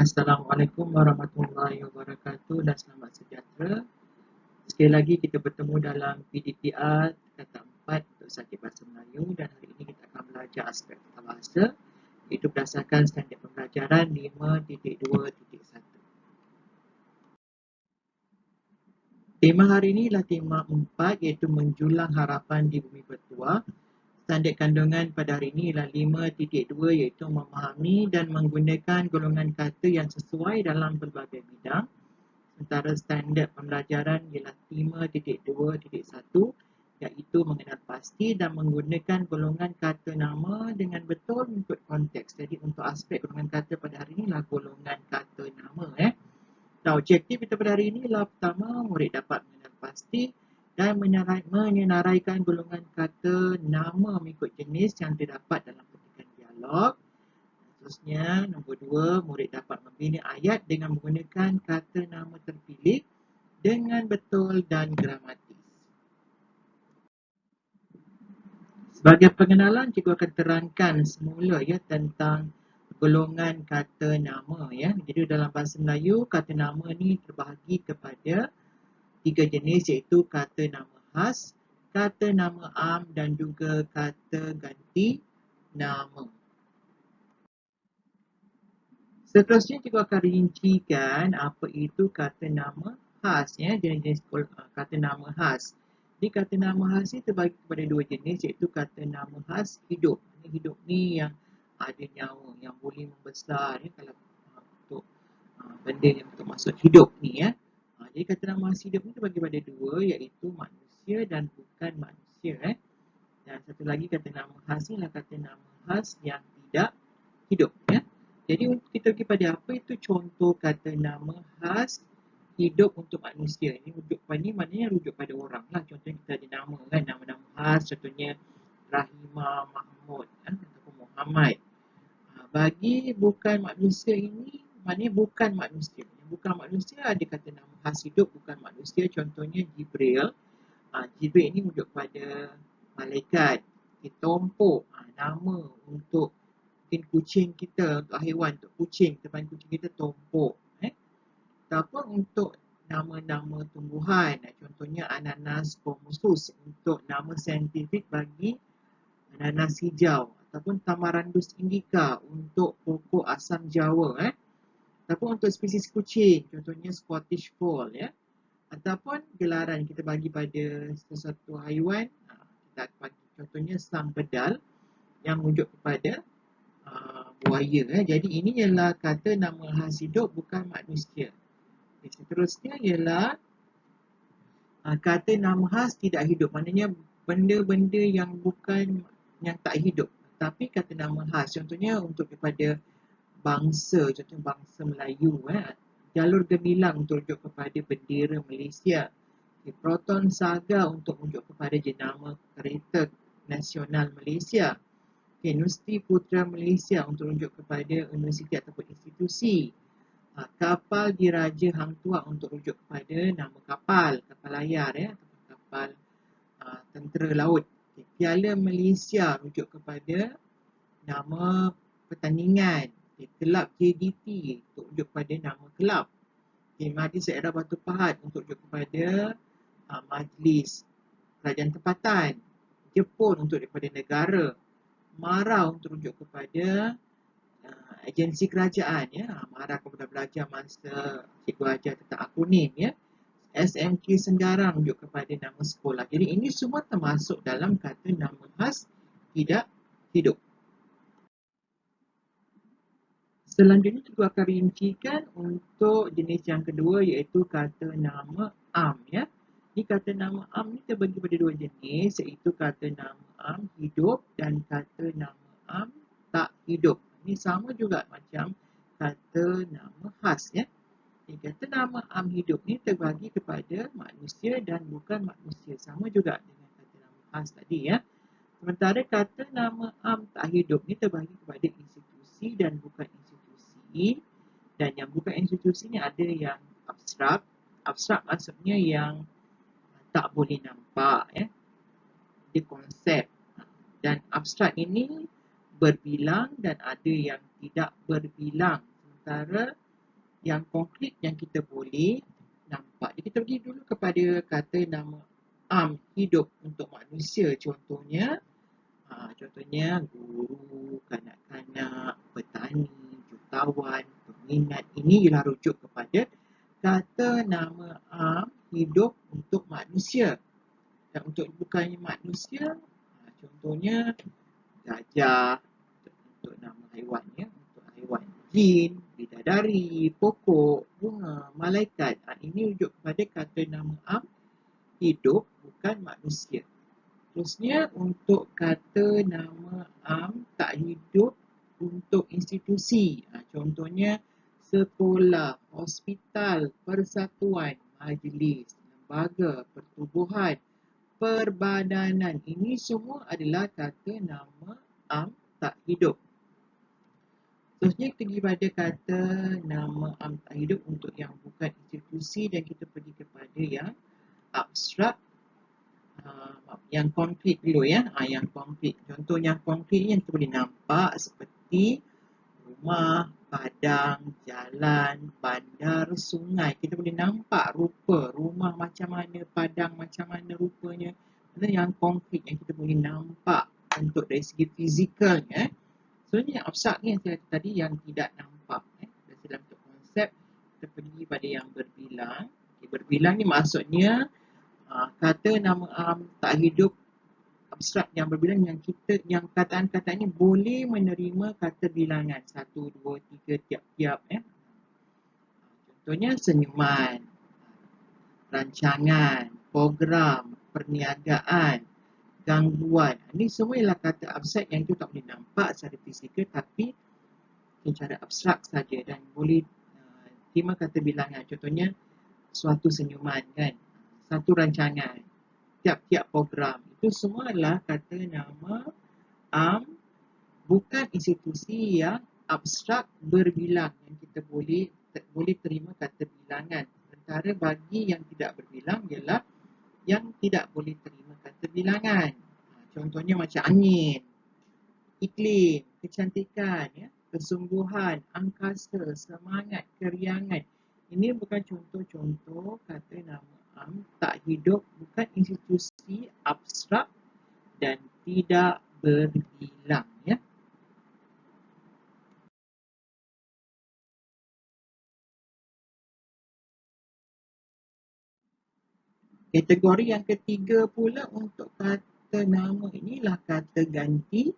Assalamualaikum warahmatullahi wabarakatuh dan selamat sejahtera. Sekali lagi kita bertemu dalam PDPR kata 4 untuk subjek Bahasa Melayu dan hari ini kita akan belajar aspek tata bahasa iaitu berdasarkan standard pembelajaran 5.2.1. Tema hari ini adalah tema 4 iaitu menjulang harapan di bumi bertuah. Standard kandungan pada hari ini ialah 5.2 iaitu memahami dan menggunakan golongan kata yang sesuai dalam pelbagai bidang. Sementara standard pembelajaran ialah 5.2.1 iaitu mengenal pasti dan menggunakan golongan kata nama dengan betul mengikut konteks. Jadi untuk aspek golongan kata pada hari ini adalah golongan kata nama. Dan objektif kita pada hari ini adalah pertama, murid dapat mengenal pasti dan menyenaraikan golongan kata nama mengikut jenis yang terdapat dalam petikan dialog. Seterusnya, nombor 2, murid dapat membina ayat dengan menggunakan kata nama terpilih dengan betul dan gramatis. Sebagai pengenalan, cikgu akan terangkan semula tentang golongan kata nama. Jadi dalam bahasa Melayu, kata nama ni terbahagi kepada 3 jenis iaitu kata nama khas, kata nama am dan juga kata ganti nama. Seterusnya cikgu akan rincikan apa itu kata nama khas, jenis-jenis kata nama khas. Jadi kata nama khas ni terbagi kepada 2 jenis iaitu kata nama khas hidup. Hidup ni yang ada nyawa, yang boleh membesar kalau untuk benda yang untuk maksud hidup ni Jadi kata nama khas hidup ni terbagi kepada 2 iaitu manusia dan bukan manusia. Dan satu lagi kata nama khas ni adalah kata nama khas yang tidak hidup. Jadi untuk kita pergi pada apa itu contoh kata nama khas hidup untuk manusia. Ini rujuk pada ni maknanya rujuk pada orang lah. Contohnya kita ada nama nama-nama khas contohnya Rahimah, Mahmud ataupun Muhammad. Bagi bukan manusia ini maknanya bukan manusia. Bukan manusia ada kata nama khas hidup bukan manusia contohnya Jibril. Jibril ini rujuk pada malaikat. Tompok nama untuk mungkin kucing kita, untuk haiwan, untuk kucing, kita panggil kucing kita tompok. Ataupun untuk nama-nama tumbuhan, contohnya ananas commusus untuk nama saintifik bagi ananas hijau. Ataupun tamarandus indica untuk pokok asam jawa. Ataupun untuk spesies kucing, contohnya Scottish Fold. Ataupun gelaran kita bagi pada sesuatu haiwan, kita bagi contohnya sang bedal yang merujuk kepada buaya. Jadi ini ialah kata nama khas hidup bukan manusia. Seterusnya ialah kata nama khas tidak hidup. Maknanya benda-benda yang bukan, yang tak hidup. Tapi kata nama khas. Contohnya untuk kepada bangsa, contohnya bangsa Melayu. Jalur gemilang untuk rujuk kepada bendera Malaysia. Proton Saga untuk rujuk kepada jenama kereta nasional Malaysia. Universiti Putra Malaysia untuk rujuk kepada universiti ataupun institusi. Kapal Diraja Hang Tuah untuk rujuk kepada nama kapal layar ataupun kapal tentera laut. Piala Malaysia rujuk kepada nama pertandingan. Kelab JDT untuk rujuk kepada nama kelab. Majlis Daerah Batu Pahat untuk rujuk kepada Majlis Kerajaan Tempatan. Jepun untuk kepada negara. Marau untuk rujuk kepada agensi kerajaan. Marau kepada belajar masa cikgu ajar tentang akronim. SMK Senggarang rujuk kepada nama sekolah. Jadi ini semua termasuk dalam kata nama khas tidak hidup. Selanjutnya cikgu akan rincikan untuk jenis yang kedua iaitu kata nama am. Ini kata nama am ni terbagi pada 2 jenis iaitu kata nama am hidup dan kata nama am tak hidup. Ini sama juga macam kata nama khas. Kata nama am hidup ni terbagi kepada manusia dan bukan manusia. Sama juga dengan kata nama khas tadi. Sementara kata nama am tak hidup ni terbagi kepada institusi dan bukan institusi. Dan yang bukan institusi ni ada yang abstrak. Abstrak maksudnya yang tak boleh nampak. Dia konsep. Dan abstrak ini berbilang dan ada yang tidak berbilang. Sementara yang konkret yang kita boleh nampak. Jadi kita pergi dulu kepada kata nama hidup untuk manusia. Contohnya guru, kanak-kanak, petani, jutawan, peminat. Ini ialah rujuk kepada kata nama hidup untuk manusia. Dan untuk bukannya manusia, contohnya gajah untuk nama haiwannya, untuk haiwan jin, bidadari, pokok, bunga, malaikat. Ini rujuk kepada kata nama hidup bukan manusia. Terusnya untuk kata nama tak hidup untuk institusi. Contohnya sekolah, hospital, persatuan, majlis, lembaga, pertubuhan, perbadanan. Ini semua adalah kata nama tak hidup. Terusnya kita pergi pada kata nama tak hidup untuk yang bukan institusi dan kita pergi kepada yang abstrak. Yang konkret dulu ya. Yang konkret. Contoh yang konkret yang kita boleh nampak seperti rumah, padang, jalan, bandar, sungai. Kita boleh nampak rupa rumah macam mana, padang macam mana rupanya. Dan yang konkret yang kita boleh nampak untuk dari segi fizikalnya. Sebenarnya yang abstrak ni yang saya kata tadi yang tidak nampak. Dalam konsep kita pergi pada yang berbilang. Berbilang ni maksudnya kata nama tak hidup abstrak yang berbilang yang kataan-kataan ni boleh menerima kata bilangan 1, 2, 3 tiap-tiap. Contohnya senyuman, rancangan, program, perniagaan, gangguan. Ini semua ialah kata abstrak yang kita tak boleh nampak secara fizikal tapi secara abstrak saja dan boleh terima kata bilangan. Contohnya suatu senyuman kan, satu rancangan, tiap-tiap program. Itu semua adalah kata nama bukan institusi yang abstrak berbilang yang kita boleh terima kata bilangan. Sementara bagi yang tidak berbilang ialah yang tidak boleh terima kata bilangan. Contohnya macam angin, iklim, kecantikan, kesungguhan, angkasa, semangat, keriangan. Ini bukan contoh-contoh kata nama tak hidup, bukan institusi abstrak dan tidak berbilang. Kategori yang ketiga pula untuk kata nama inilah kata ganti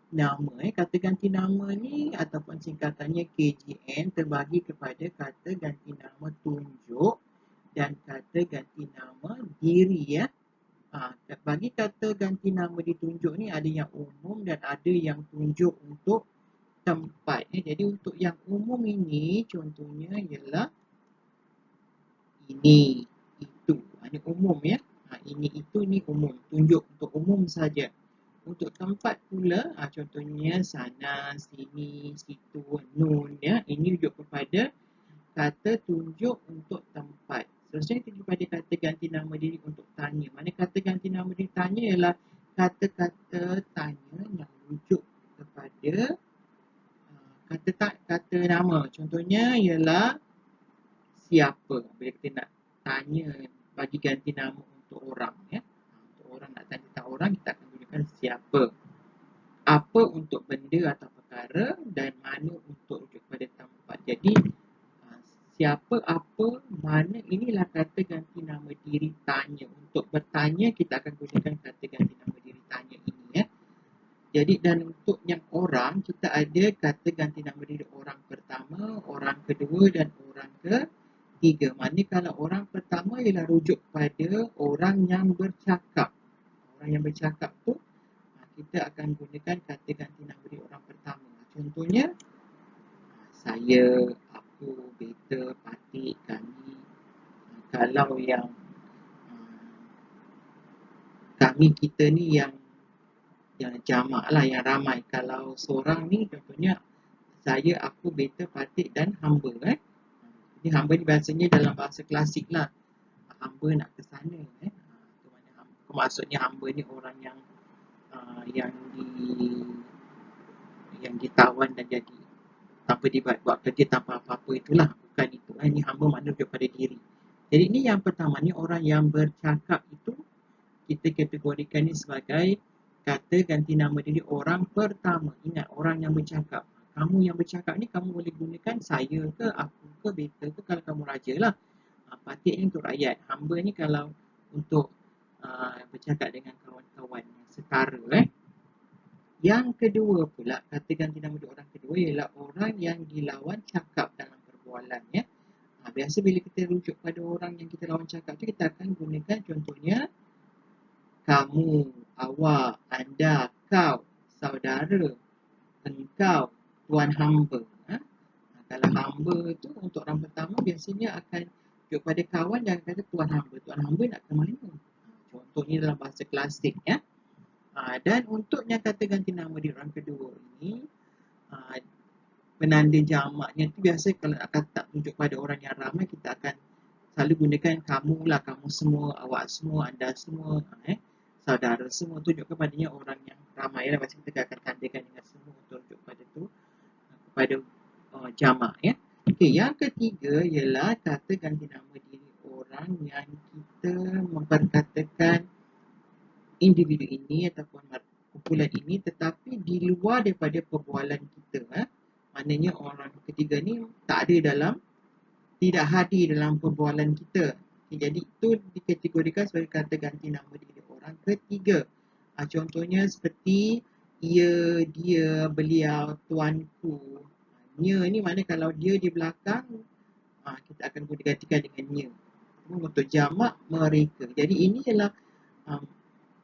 nama. Kata ganti nama ni ataupun singkatannya KGN terbagi kepada kata ganti nama tunjuk dan kata ganti nama diri. Bagi kata ganti nama ditunjuk ni ada yang umum dan ada yang tunjuk untuk tempat. Jadi untuk yang umum ini contohnya ialah ini, itu. Ini umum ya. Ini, itu, ni umum. Tunjuk untuk umum saja. Untuk tempat pula, contohnya sana, sini, situ, nun. Ini rujuk kepada kata tunjuk untuk tempat. Seterusnya kita kepada kata ganti nama diri untuk tanya. Mana kata ganti nama diri tanya ialah kata-kata tanya yang rujuk kepada kata nama. Contohnya ialah siapa. Bila kita nak tanya bagi ganti nama untuk orang. Untuk orang nak tanya tentang orang, kita akan gunakan siapa. Apa untuk benda atau perkara dan mana untuk rujuk kepada tempat. Jadi siapa, apa, mana inilah kata ganti nama diri tanya. Untuk bertanya kita akan gunakan kata ganti nama diri tanya ini. Jadi dan untuk yang orang kita ada kata ganti nama diri orang pertama, orang kedua dan orang ketiga. Mana kalau orang pertama ialah rujuk pada orang yang bercakap. Orang yang bercakap tu kita akan gunakan kata ganti nama diri orang pertama. Contohnya saya, aku, beta, patik, kami. Kalau yang kami, kita ni yang jamak lah, yang ramai. Kalau seorang ni contohnya saya, aku, beta, patik dan hamba. Jadi hamba ni biasanya dalam bahasa klasik lah. Hamba nak ke sana. Maksudnya hamba ni orang yang ditawan dan jadi tanpa dibuat kerja tanpa apa-apa itulah. Bukan Ini hamba makna rujuk pada diri. Jadi ini yang pertama ni, orang yang bercakap itu kita kategorikan ni sebagai kata ganti nama diri orang pertama. Ingat, orang yang bercakap. Kamu yang bercakap ni kamu boleh gunakan saya ke, aku ke, beta ke, kalau kamu raja lah. Patih ni untuk rakyat. Hamba ni kalau untuk bercakap dengan kawan-kawan setara. Yang kedua pula, kata ganti nama diri orang kedua ialah orang yang dilawan cakap dalam perbualan. Biasa bila kita rujuk pada orang yang kita lawan cakap tu, kita akan gunakan contohnya kamu, awak, anda, kau, saudara, engkau, tuan hamba. Kalau hamba tu untuk orang pertama biasanya akan rujuk pada kawan dan kata tuan hamba. Tuan hamba nak ke mana? Contohnya dalam bahasa klasik. Dan untuknya kata ganti nama diri orang kedua ini, penanda jamaknya tu biasa kalau akan tak tunjuk pada orang yang ramai, kita akan selalu gunakan kamu lah, kamu semua, awak semua, anda semua, saudara semua, tunjuk kepadanya orang yang ramai lah. Macam kita akan tandakan dengan semua untuk tunjuk pada tu, kepada jamak. Okey, yang ketiga ialah kata ganti nama diri orang yang kita memperkatakan individu ini ataupun kumpulan ini tetapi di luar daripada perbualan kita. Maknanya orang ketiga ni tidak hadir dalam perbualan kita. Jadi itu dikategorikan sebagai kata ganti nama diri orang ketiga. Contohnya seperti ia, dia, beliau, tuanku. Nya ni mana kalau dia di belakang, kita akan gantikan dengan nya. Untuk jamak mereka. Jadi ini ialah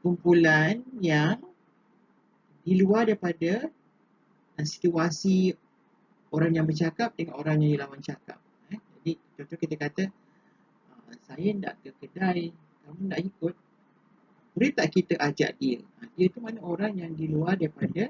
kumpulan yang di luar daripada situasi orang yang bercakap dengan orang yang dilawan cakap. Jadi contoh kita kata, saya nak ke kedai, kamu nak ikut? Boleh tak kita ajak dia? Dia tu mana orang yang di luar daripada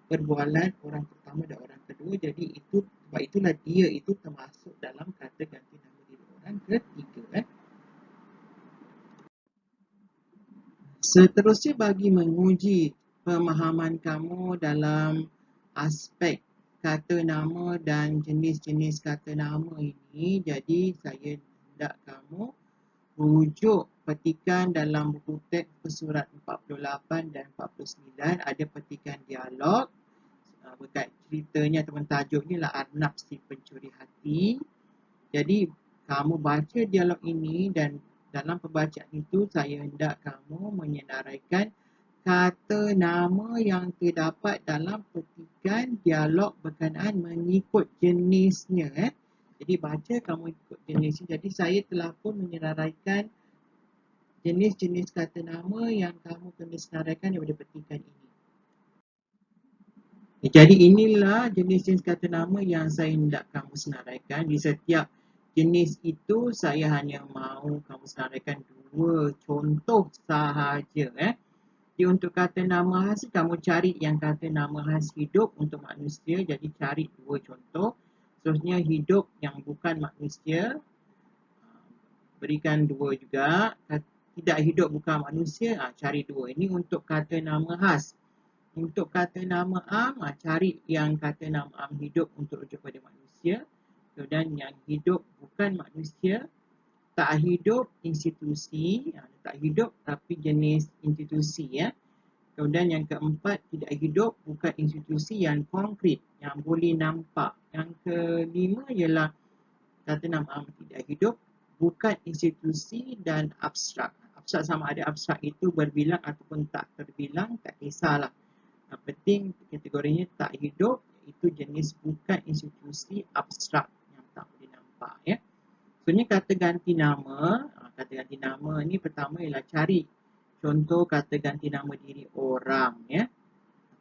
perbualan orang pertama dan orang kedua. Jadi itu, sebab itulah dia itu termasuk dalam kata ganti nama diri orang ketiga. Seterusnya, bagi menguji pemahaman kamu dalam aspek kata nama dan jenis-jenis kata nama ini, jadi saya hendak kamu rujuk petikan dalam buku teks pesurat 48 dan 49, ada petikan dialog berkait ceritanya ataupun tajuknya lah Arnab si pencuri hati. Jadi kamu baca dialog ini dan dalam pembacaan itu saya hendak kamu menyenaraikan kata nama yang terdapat dalam petikan dialog berkenaan mengikut jenisnya. Jadi baca kamu ikut jenisnya. Jadi saya telah pun menyenaraikan jenis-jenis kata nama yang kamu kena senaraikan daripada petikan ini. Jadi inilah jenis-jenis kata nama yang saya hendak kamu senaraikan. Di setiap jenis itu saya hanya mahu kamu senaraikan 2 contoh sahaja. Jadi untuk kata nama khas, kamu cari yang kata nama khas hidup untuk manusia. Jadi cari 2 contoh. Seterusnya hidup yang bukan manusia, berikan 2 juga. Tidak hidup bukan manusia, cari 2. Ini untuk kata nama khas. Untuk kata nama am, cari yang kata nama am hidup untuk rujuk pada manusia. Dan yang hidup bukan manusia, tak hidup institusi, tak hidup tapi jenis institusi. Kemudian yang keempat, tidak hidup bukan institusi yang konkret, yang boleh nampak. Yang kelima ialah kata nama am tidak hidup bukan institusi dan abstrak. Abstrak sama ada abstrak itu berbilang ataupun tak terbilang, tak kisahlah. Yang penting kategorinya tak hidup, itu jenis bukan institusi abstrak yang tak boleh nampak. Sebenarnya kata ganti nama ni pertama ialah cari contoh kata ganti nama diri orang.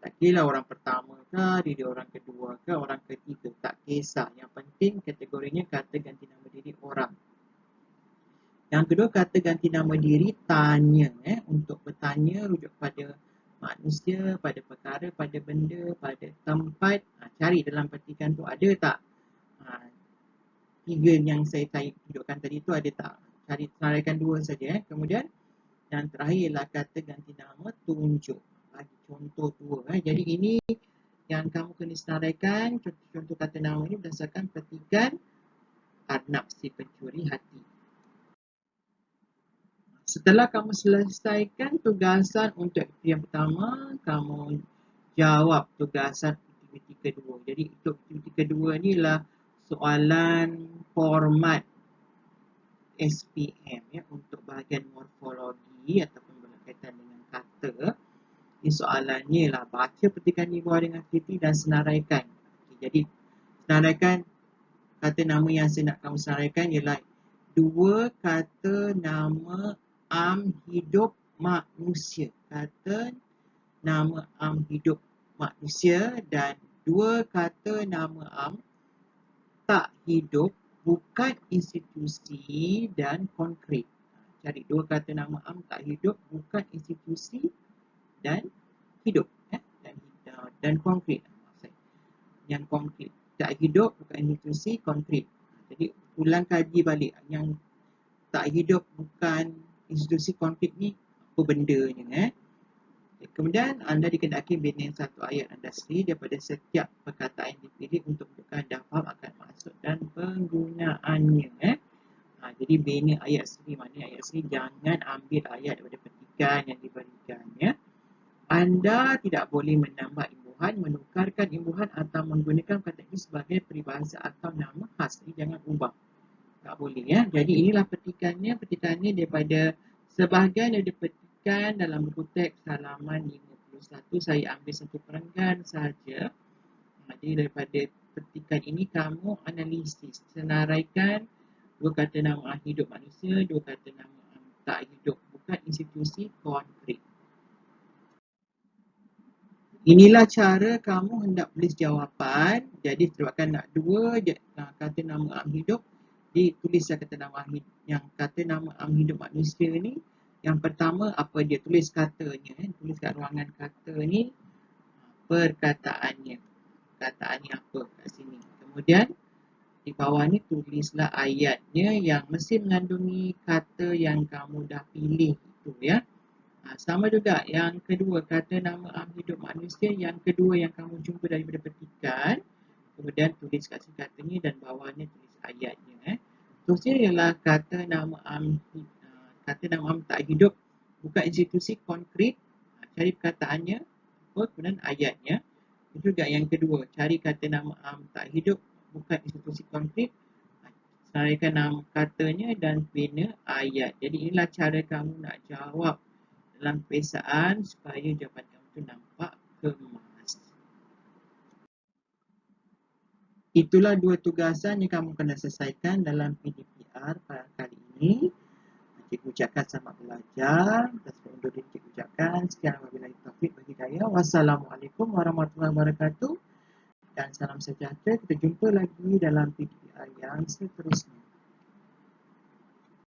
Tak kira orang pertama ke, diri orang kedua ke, orang ketiga, tak kisah. Yang penting kategorinya kata ganti nama diri orang. Yang kedua, kata ganti nama diri tanya. Untuk bertanya rujuk pada manusia, pada perkara, pada benda, pada tempat. Cari dalam petikan tu ada tak 3 yang saya tunjukkan tadi tu ada tak? Cari, senaraikan 2 saja. Kemudian yang terakhir ialah kata ganti nama tunjuk. Bagi contoh 2. Jadi ini yang kamu kena senaraikan contoh kata nama ini berdasarkan petikan Arnab si pencuri hati. Setelah kamu selesaikan tugasan untuk aktiviti yang pertama, kamu jawab tugasan aktiviti kedua. Jadi untuk aktiviti kedua ni lah soalan format SPM ya, untuk bahagian morfologi ataupun berkaitan dengan kata. Ini soalannya lah baca petikan di bawah dengan teliti dan senaraikan. Jadi senaraikan kata nama yang saya nak kamu senaraikan ialah dua kata nama am hidup manusia. Kata nama am hidup manusia dan dua kata nama am tak hidup bukan institusi dan konkret. Cari dua kata nama am tak hidup bukan institusi dan hidup dan konkret. Yang konkret tak hidup bukan institusi, konkret. Jadi ulang kaji balik yang tak hidup bukan institusi konkret ni apa bendanya. Kemudian anda dikehendaki bina satu ayat anda sendiri daripada setiap perkataan yang dipilih untuk menunjukkan anda faham akan maksud dan penggunaannya. Jadi bina ayat sendiri, maknanya ayat sendiri jangan ambil ayat daripada petikan yang diberikannya. Anda tidak boleh menambah imbuhan, menukarkan imbuhan atau menggunakan kata ini sebagai peribahasa atau nama khas. Ini jangan ubah. Tak boleh ya. Jadi inilah petikannya. Petikannya daripada sebahagian dari petikan dalam buku teks halaman 51. Saya ambil satu perenggan sahaja. Jadi daripada petikan ini kamu analisis, senaraikan dua kata nama hidup manusia, dua kata nama tak hidup bukan institusi konkret. Inilah cara kamu hendak tulis jawapan. Jadi sebabkan nak dua kata nama am hidup, ditulislah kata nama yang kata nama am hidup manusia ni. Yang pertama apa dia, tulis katanya, tulis kat ruangan kata ni perkataannya. Perkataannya apa kat sini. Kemudian di bawah ni tulislah ayatnya yang mesti mengandungi kata yang kamu dah pilih itu ya. Sama juga yang kedua, kata nama am hidup manusia yang kedua yang kamu jumpa daripada petikan. Kemudian tulis kat sini katanya dan bawahnya tulis ayatnya. Terusnya ialah kata nama am tak hidup bukan institusi konkret. Cari perkataannya, kemudian ayatnya. Itu juga yang kedua, cari kata nama am tak hidup bukan institusi konkret. Senaraikan nama katanya dan bina ayat. Jadi inilah cara kamu nak jawab dalam peperiksaan supaya jawapan kamu tu nampak kemas. Itulah dua tugasan yang kamu kena selesaikan dalam PDPR pada kali ini. Cikgu ucapkan selamat belajar. Dan sebelum undur diri cikgu ucapkan sekian wabillahi taufiq wal hidayah. Wassalamualaikum warahmatullahi wabarakatuh. Dan salam sejahtera. Kita jumpa lagi dalam PDPR yang seterusnya.